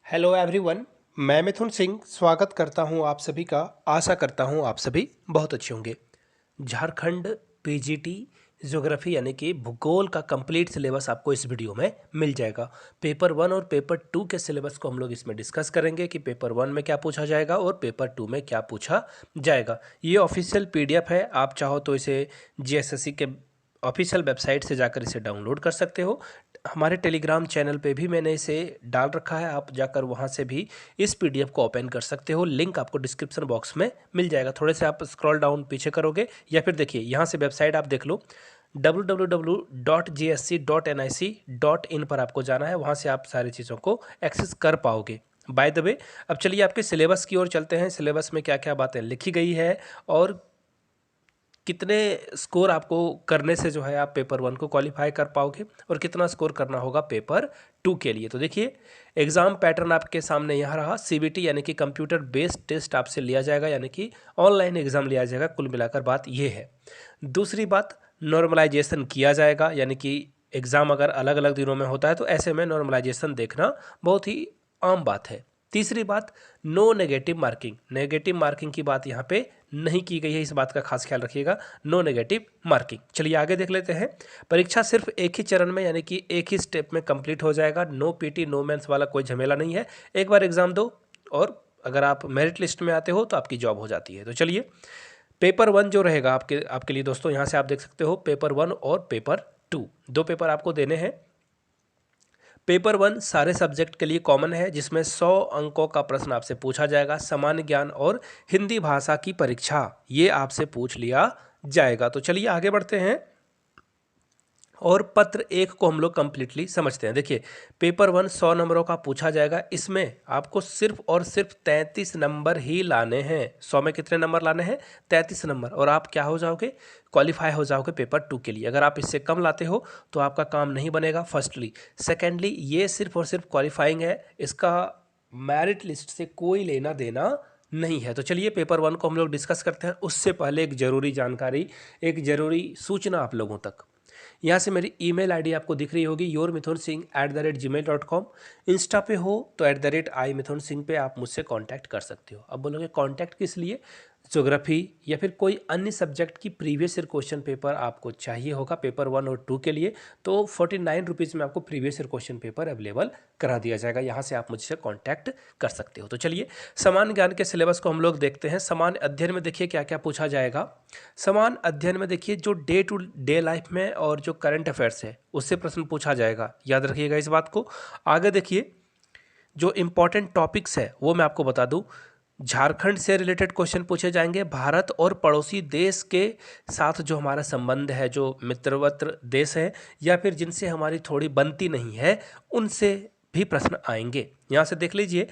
Hello everyone. मैं मिथुन सिंह स्वागत करता हूं आप सभी का। आशा करता हूं आप सभी बहुत अच्छे होंगे। झारखंड पीजीटी ज्योग्राफी यानी कि भूगोल का कंप्लीट सिलेबस आपको इस वीडियो में मिल जाएगा। पेपर 1 और पेपर 2 के सिलेबस को हम लोग इसमें डिस्कस करेंगे कि पेपर 1 में क्या पूछा जाएगा और पेपर 2 में क्या पूछा जाएगा। ये ऑफिशियल पीडीएफ है, आप चाहो तो इसे जीएसएससी के ऑफिशियल वेबसाइट से जाकर इसे डाउनलोड कर सकते हो। हमारे टेलीग्राम चैनल पे भी मैंने इसे डाल रखा है, आप जाकर वहाँ से भी इस पीडीएफ को ओपन कर सकते हो। लिंक आपको डिस्क्रिप्शन बॉक्स में मिल जाएगा। थोड़े से आप स्क्रॉल डाउन पीछे करोगे या फिर देखिए यहाँ से वेबसाइट आप देख लो www.gsc.nic.in पर आपको जाना है, वहाँ से आप सारी चीज़ों को एक्सेस कर पाओगे। बाय द वे, अब चलिए आपके सिलेबस की ओर चलते हैं। सिलेबस में क्या क्या बातें लिखी गई है और कितने स्कोर आपको करने से जो है आप पेपर 1 को क्वालिफाई कर पाओगे और कितना स्कोर करना होगा पेपर 2 के लिए। तो देखिए, एग्ज़ाम पैटर्न आपके सामने यहाँ रहा। सीबीटी यानी कि कंप्यूटर बेस्ड टेस्ट आपसे लिया जाएगा, यानी कि ऑनलाइन एग्ज़ाम लिया जाएगा। कुल मिलाकर बात ये है। दूसरी बात, नॉर्मलाइजेशन किया जाएगा, यानी कि एग्ज़ाम अगर अलग अलग दिनों में होता है तो ऐसे में नॉर्मलाइजेशन देखना बहुत ही आम बात है। तीसरी बात, no negative marking. Negative marking की बात यहाँ पे नहीं की गई है, इस बात का खास ख्याल रखिएगा। No negative marking. चलिए आगे देख लेते हैं। परीक्षा सिर्फ एक ही चरण में यानी कि एक ही स्टेप में कंप्लीट हो जाएगा। नो पीटी नो मेंस वाला कोई झमेला नहीं है। एक बार एग्जाम दो और अगर आप मेरिट लिस्ट में आते हो तो आपकी जॉब हो जाती है। तो चलिए, पेपर 1 जो रहेगा आपके लिए दोस्तों, यहाँ से आप देख सकते हो पेपर 1 और पेपर 2, दो पेपर आपको देने हैं। पेपर 1 सारे सब्जेक्ट के लिए कॉमन है, जिसमें 100 अंकों का प्रश्न आपसे पूछा जाएगा। सामान्य ज्ञान और हिंदी भाषा की परीक्षा ये आपसे पूछ लिया जाएगा। तो चलिए आगे बढ़ते हैं और पत्र 1 को हम लोग कंप्लीटली समझते हैं। देखिए, पेपर 1 100 नंबरों का पूछा जाएगा। इसमें आपको सिर्फ और सिर्फ 33 नंबर ही लाने हैं। 100 में कितने नंबर लाने हैं? 33 नंबर। और आप क्या हो जाओगे? क्वालिफाई हो जाओगे पेपर 2 के लिए। अगर आप इससे कम लाते हो तो आपका काम नहीं बनेगा, फर्स्टली। सेकेंडली, ये सिर्फ और सिर्फ क्वालिफाइंग है, इसका मेरिट लिस्ट से कोई लेना देना नहीं है। तो चलिए पेपर 1 को हम लोग डिस्कस करते हैं। उससे पहले एक ज़रूरी जानकारी, एक ज़रूरी सूचना आप लोगों तक। यहाँ से मेरी ईमेल आईडी आपको दिख रही होगी, yourmithunsingh@gmail.com। इंस्टा पे हो तो @imithunsingh पे आप मुझसे कांटेक्ट कर सकते हो। अब बोलोगे कांटेक्ट किस लिए? ज्योग्राफी या फिर कोई अन्य सब्जेक्ट की प्रीवियस ईयर क्वेश्चन पेपर आपको चाहिए होगा पेपर 1 और 2 के लिए, तो 49 रुपीज़ में आपको previous year question paper available करा दिया जाएगा। यहाँ से आप मुझसे कांटेक्ट कर सकते हो। तो चलिए, समान ज्ञान के सिलेबस को हम लोग देखते हैं। समान अध्ययन में देखिए क्या क्या पूछा जाएगा। समान अध्ययन में देखिए, जो डे टू डे लाइफ में और जो करंट अफेयर्स है उससे प्रश्न पूछा जाएगा, याद रखिएगा इस बात को। आगे देखिए, जो इम्पोर्टेंट टॉपिक्स है वो मैं आपको बता दूं। झारखंड से रिलेटेड क्वेश्चन पूछे जाएंगे। भारत और पड़ोसी देश के साथ जो हमारा संबंध है, जो मित्रवत देश है या फिर जिनसे हमारी थोड़ी बनती नहीं है, उनसे भी प्रश्न आएंगे। यहाँ से देख लीजिए,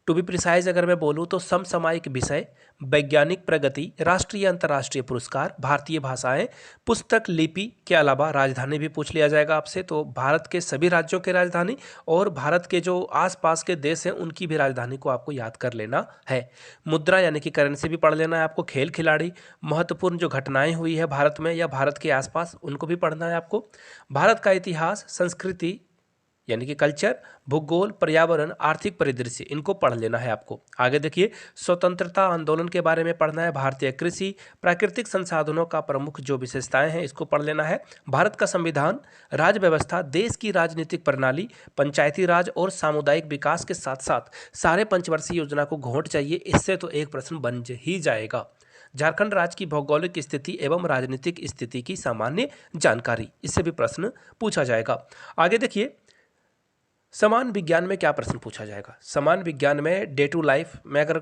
टू बी प्रिसाइज अगर मैं बोलूँ तो समसामयिक विषय, वैज्ञानिक प्रगति, राष्ट्रीय अंतर्राष्ट्रीय पुरस्कार, भारतीय भाषाएं, पुस्तक लिपि के अलावा राजधानी भी पूछ लिया जाएगा आपसे। तो भारत के सभी राज्यों के राजधानी और भारत के जो आसपास के देश हैं उनकी भी राजधानी को आपको याद कर लेना है। मुद्रा यानी कि करेंसी भी पढ़ लेना है आपको। खेल खिलाड़ी, महत्वपूर्ण जो घटनाएं हुई है भारत में या भारत के आसपास, उनको भी पढ़ना है आपको। भारत का इतिहास, संस्कृति यानी कि कल्चर, भूगोल, पर्यावरण, आर्थिक परिदृश्य, इनको पढ़ लेना है आपको। आगे देखिए, स्वतंत्रता आंदोलन के बारे में पढ़ना है। भारतीय कृषि, प्राकृतिक संसाधनों का प्रमुख जो विशेषताएं हैं इसको पढ़ लेना है। भारत का संविधान, राज्य व्यवस्था, देश की राजनीतिक प्रणाली, पंचायती राज और सामुदायिक विकास के साथ साथ सारे पंचवर्षीय योजना को घोंट चाहिए। इससे तो एक प्रश्न बन ही जाएगा। झारखंड राज्य की भौगोलिक स्थिति एवं राजनीतिक स्थिति की सामान्य जानकारी, इससे भी प्रश्न पूछा जाएगा। आगे देखिए, समान विज्ञान में क्या प्रश्न पूछा जाएगा। समान विज्ञान में डे टू लाइफ में अगर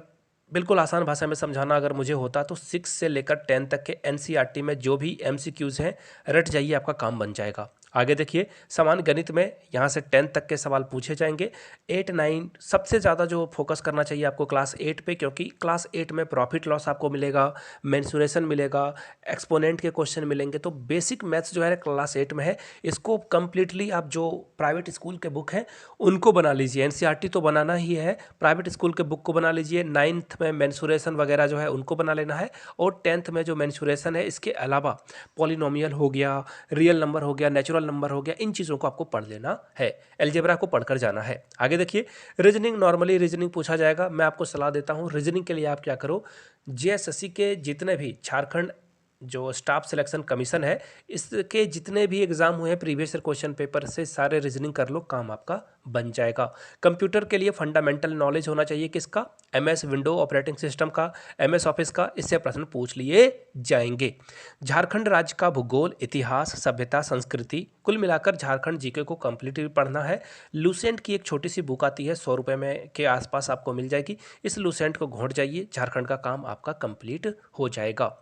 बिल्कुल आसान भाषा में समझाना अगर मुझे होता तो 6 से लेकर 10 तक के एनसीईआरटी में जो भी एमसीक्यूज हैं रट जाइए, आपका काम बन जाएगा। आगे देखिए, समान गणित में यहाँ से 10 तक के सवाल पूछे जाएंगे। 8 9 सबसे ज़्यादा जो फोकस करना चाहिए आपको क्लास 8 पे, क्योंकि क्लास 8 में प्रॉफिट लॉस आपको मिलेगा, मेंसुरेशन मिलेगा, एक्सपोनेंट के क्वेश्चन मिलेंगे। तो बेसिक मैथ्स जो है क्लास 8 में है, इसको कंप्लीटली आप जो प्राइवेट स्कूल के बुक हैं उनको बना लीजिए। एनसीईआरटी तो बनाना ही है, प्राइवेट स्कूल के बुक को बना लीजिए। 9th में मेंसुरेशन वगैरह जो है उनको बना लेना है, और 10th में जो मेंसुरेशन है इसके अलावा पॉलिनोमियल हो गया, रियल नंबर हो गया, नेचुरल टोटल नंबर हो गया, इन चीज़ों को आपको पढ़ लेना है, अलजेब्रा को पढ़कर जाना है। आगे देखिए, रीजनिंग, नॉर्मली रीजनिंग पूछा जाएगा। मैं आपको सलाह देता हूँ रीजनिंग के लिए आप क्या करो, जेएसएससी के जितने भी झारखंड जो स्टाफ सिलेक्शन कमीशन है, इसके जितने भी एग्जाम हुए हैं प्रीवियस ईयर क्वेश्चन पेपर से सारे रीजनिंग कर लो, काम आपका बन जाएगा। कंप्यूटर के लिए फंडामेंटल नॉलेज होना चाहिए किसका, एमएस विंडो ऑपरेटिंग सिस्टम का, एमएस ऑफिस का, इससे प्रश्न पूछ लिए जाएंगे। झारखंड राज्य का भूगोल, इतिहास, सभ्यता, संस्कृति, कुल मिलाकर झारखंड जीके को कंप्लीटली पढ़ना है। लूसेंट की एक छोटी सी बुक आती है, 100 रुपये में के आसपास आपको मिल जाएगी, इस लूसेंट को घोंट जाइए, झारखंड का काम आपका कंप्लीट हो जाएगा।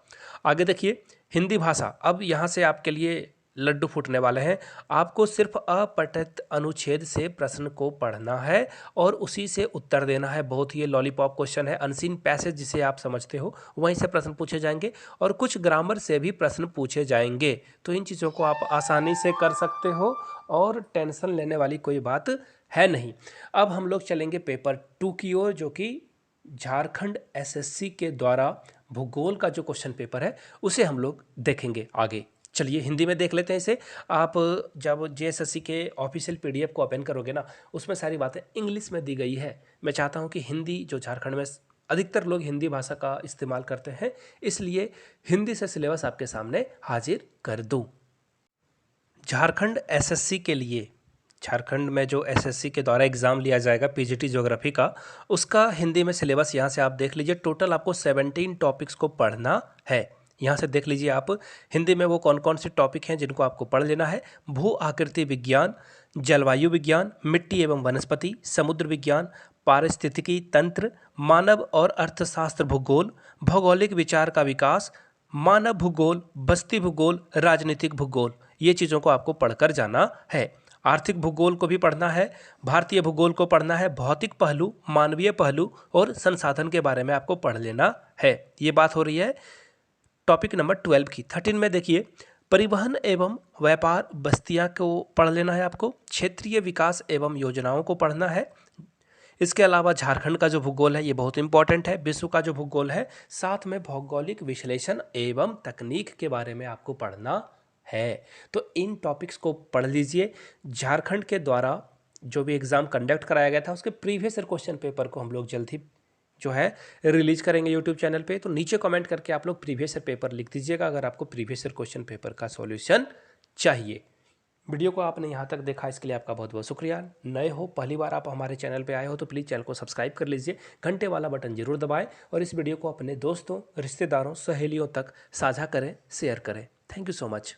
आगे देखिए, हिंदी भाषा, अब यहाँ से आपके लिए लड्डू फूटने वाले हैं। आपको सिर्फ अपठित अनुच्छेद से प्रश्न को पढ़ना है और उसी से उत्तर देना है। बहुत ही ये लॉलीपॉप क्वेश्चन है, अनसीन पैसेज जिसे आप समझते हो वहीं से प्रश्न पूछे जाएंगे और कुछ ग्रामर से भी प्रश्न पूछे जाएंगे। तो इन चीज़ों को आप आसानी से कर सकते हो और टेंशन लेने वाली कोई बात है नहीं। अब हम लोग चलेंगे पेपर 2 की ओर, जो कि झारखंड एसएससी के द्वारा भूगोल का जो क्वेश्चन पेपर है उसे हम लोग देखेंगे आगे। चलिए हिंदी में देख लेते हैं इसे। आप जब जेएसएससी के ऑफिशियल पीडीएफ को ओपन करोगे ना, उसमें सारी बातें इंग्लिश में दी गई है। मैं चाहता हूं कि हिंदी, जो झारखंड में अधिकतर लोग हिंदी भाषा का इस्तेमाल करते हैं, इसलिए हिंदी से सिलेबस आपके सामने हाजिर कर दूं। झारखंड एसएससी के लिए, झारखंड में जो एसएससी के द्वारा एग्ज़ाम लिया जाएगा पीजीटी ज्योग्राफी का, उसका हिंदी में सिलेबस यहाँ से आप देख लीजिए। टोटल आपको 17 टॉपिक्स को पढ़ना है। यहाँ से देख लीजिए आप हिंदी में वो कौन कौन से टॉपिक हैं जिनको आपको पढ़ लेना है। भू आकृति विज्ञान, जलवायु विज्ञान, मिट्टी एवं वनस्पति, समुद्र विज्ञान, पारिस्थितिकी तंत्र, मानव और अर्थशास्त्र भूगोल, भौगोलिक विचार का विकास, मानव भूगोल, बस्ती भूगोल, राजनीतिक भूगोल, ये चीज़ों को आपको पढ़कर जाना है। आर्थिक भूगोल को भी पढ़ना है, भारतीय भूगोल को पढ़ना है, भौतिक पहलू, मानवीय पहलू और संसाधन के बारे में आपको पढ़ लेना है। ये बात हो रही है टॉपिक नंबर 12 की। 13 में देखिए, परिवहन एवं व्यापार बस्तियां को पढ़ लेना है आपको, क्षेत्रीय विकास एवं योजनाओं को पढ़ना है। इसके अलावा झारखंड का जो भूगोल है ये बहुत इंपॉर्टेंट है, विश्व का जो भूगोल है, साथ में भौगोलिक विश्लेषण एवं तकनीक के बारे में आपको पढ़ना है। तो इन टॉपिक्स को पढ़ लीजिए। झारखंड के द्वारा जो भी एग्ज़ाम कंडक्ट कराया गया था उसके प्रीवियस ईयर क्वेश्चन पेपर को हम लोग जल्द ही जो है रिलीज करेंगे यूट्यूब चैनल पे। तो नीचे कमेंट करके आप लोग प्रीवियस ईयर पेपर लिख दीजिएगा अगर आपको प्रीवियस ईयर क्वेश्चन पेपर का सॉल्यूशन चाहिए। वीडियो को आपने यहाँ तक देखा, इसके लिए आपका बहुत बहुत शुक्रिया। नए हो, पहली बार आप हमारे चैनल पे आए हो तो प्लीज़ चैनल को सब्सक्राइब कर लीजिए, घंटे वाला बटन जरूर दबाएं और इस वीडियो को अपने दोस्तों, रिश्तेदारों, सहेलियों तक साझा करें, शेयर करें। Thank you so much.